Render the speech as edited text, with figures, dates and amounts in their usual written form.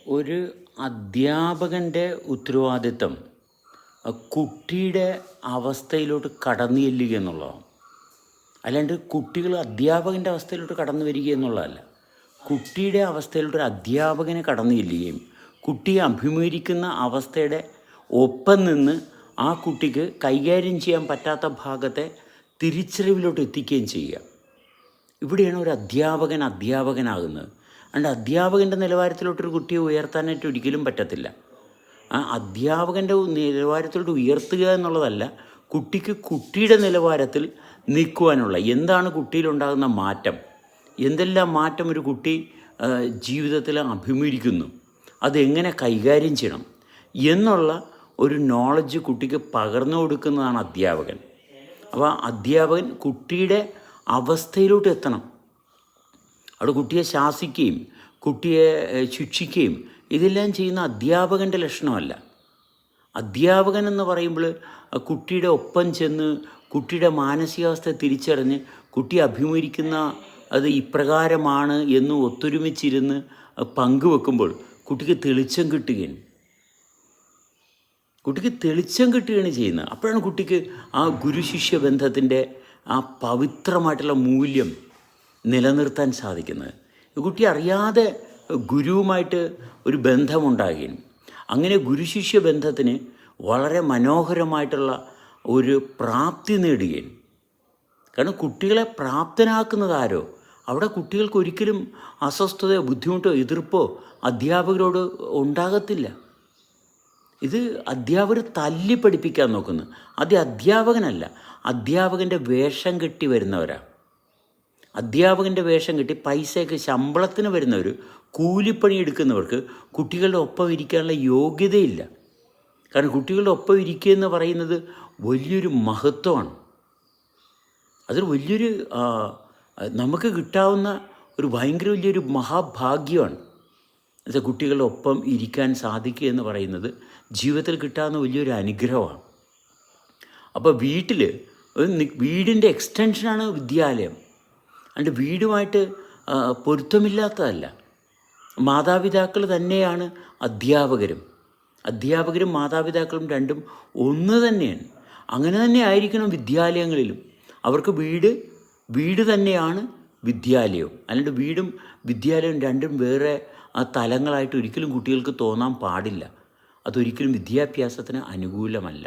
ഒരു അധ്യാപകൻ്റെ ഉത്തരവാദിത്തം കുട്ടിയുടെ അവസ്ഥയിലോട്ട് കടന്നു ചെല്ലുക എന്നുള്ളതാണ്. അല്ലാണ്ട് കുട്ടികൾ അധ്യാപകൻ്റെ അവസ്ഥയിലോട്ട് കടന്നു വരിക എന്നുള്ളതല്ല. കുട്ടിയുടെ അവസ്ഥയിലോട്ട് ഒരു അധ്യാപകനെ കടന്നു ചെല്ലുകയും കുട്ടിയെ അഭിമുഖീകരിക്കുന്ന അവസ്ഥയുടെ ഒപ്പം നിന്ന് ആ കുട്ടിക്ക് കൈകാര്യം ചെയ്യാൻ പറ്റാത്ത ഭാഗത്തെ തിരിച്ചറിവിലോട്ട് എത്തിക്കുകയും ചെയ്യുക. ഇവിടെയാണ് ഒരു അധ്യാപകനാകുന്നത്. അതുകൊണ്ട് അധ്യാപകൻ്റെ നിലവാരത്തിലോട്ടൊരു കുട്ടിയെ ഉയർത്താനായിട്ട് ഒരിക്കലും പറ്റത്തില്ല. ആ അധ്യാപകൻ്റെ നിലവാരത്തിലോട്ട് ഉയർത്തുക എന്നുള്ളതല്ല, കുട്ടിക്ക് കുട്ടിയുടെ നിലവാരത്തിൽ നിൽക്കുവാനുള്ള എന്താണ് കുട്ടിയിലുണ്ടാകുന്ന മാറ്റം, എന്തെല്ലാം മാറ്റം ഒരു കുട്ടി ജീവിതത്തിൽ അഭിമുഖീകരിക്കുന്നു, അതെങ്ങനെ കൈകാര്യം ചെയ്യണം എന്നുള്ള ഒരു നോളജ് കുട്ടിക്ക് പകർന്നു കൊടുക്കുന്നതാണ് അധ്യാപകൻ. അപ്പോൾ അധ്യാപകൻ കുട്ടിയുടെ അവസ്ഥയിലോട്ട് എത്തണം. അവിടെ കുട്ടിയെ ശാസിക്കുകയും കുട്ടിയെ ശിക്ഷിക്കുകയും ഇതെല്ലാം ചെയ്യുന്ന അധ്യാപകൻ്റെ ലക്ഷണമല്ല. അധ്യാപകൻ എന്ന് പറയുമ്പോൾ കുട്ടിയുടെ ഒപ്പം ചെന്ന് കുട്ടിയുടെ മാനസികാവസ്ഥ തിരിച്ചറിഞ്ഞ് കുട്ടി അഭിമുഖീകരിക്കുന്ന അത് ഇപ്രകാരമാണ് എന്ന് ഒത്തൊരുമിച്ചിരുന്ന് പങ്കുവെക്കുമ്പോൾ കുട്ടിക്ക് തെളിച്ചം കിട്ടുകയാണ് ചെയ്യുന്നത്. അപ്പോഴാണ് കുട്ടിക്ക് ആ ഗുരുശിഷ്യ ബന്ധത്തിൻ്റെ ആ പവിത്രമായിട്ടുള്ള മൂല്യം നിലനിർത്താൻ സാധിക്കുന്നത്. കുട്ടി അറിയാതെ ഗുരുവുമായിട്ട് ഒരു ബന്ധമുണ്ടാകുകയും അങ്ങനെ ഗുരുശിഷ്യ ബന്ധത്തിന് വളരെ മനോഹരമായിട്ടുള്ള ഒരു പ്രാപ്തി നേടുകയും. കാരണം കുട്ടികളെ പ്രാപ്തനാക്കുന്നത് ആരോ, അവിടെ കുട്ടികൾക്ക് ഒരിക്കലും അസ്വസ്ഥതയോ ബുദ്ധിമുട്ടോ എതിർപ്പോ അധ്യാപകരോട് ഉണ്ടാകത്തില്ല. ഇത് അധ്യാപകർ തല്ലി പഠിപ്പിക്കാൻ നോക്കുന്നു. അത് അധ്യാപകനല്ല, അധ്യാപകൻ്റെ വേഷം കെട്ടി വരുന്നവരാണ്. അധ്യാപകൻ്റെ വേഷം കെട്ടി പൈസയൊക്കെ ശമ്പളത്തിന് വരുന്നവർ, കൂലിപ്പണി എടുക്കുന്നവർക്ക് കുട്ടികളുടെ ഒപ്പം ഇരിക്കാനുള്ള യോഗ്യതയില്ല. കാരണം കുട്ടികളുടെ ഒപ്പം ഇരിക്കുക എന്ന് പറയുന്നത് വലിയൊരു മഹത്വമാണ്. അതൊരു വലിയൊരു നമുക്ക് കിട്ടാവുന്ന ഒരു ഭയങ്കര വലിയൊരു മഹാഭാഗ്യമാണ്. എന്നുവെച്ചാൽ കുട്ടികളുടെ ഒപ്പം ഇരിക്കാൻ സാധിക്കുക എന്ന് പറയുന്നത് ജീവിതത്തിൽ കിട്ടാവുന്ന വലിയൊരു അനുഗ്രഹമാണ്. അപ്പോൾ വീടിൻ്റെ എക്സ്റ്റൻഷനാണ് വിദ്യാലയം. അതുകൊണ്ട് വീടുമായിട്ട് പൊരുത്തമില്ലാത്തതല്ല. മാതാപിതാക്കൾ തന്നെയാണ് അധ്യാപകരും മാതാപിതാക്കളും രണ്ടും ഒന്ന് തന്നെയാണ്. അങ്ങനെ തന്നെ ആയിരിക്കണം വിദ്യാലയങ്ങളിലും. അവർക്ക് വീട് തന്നെയാണ് വിദ്യാലയവും. അല്ലാണ്ട് വീടും വിദ്യാലയവും രണ്ടും വേറെ തലങ്ങളായിട്ട് ഒരിക്കലും കുട്ടികൾക്ക് തോന്നാൻ പാടില്ല. അതൊരിക്കലും വിദ്യാഭ്യാസത്തിന് അനുകൂലമല്ല.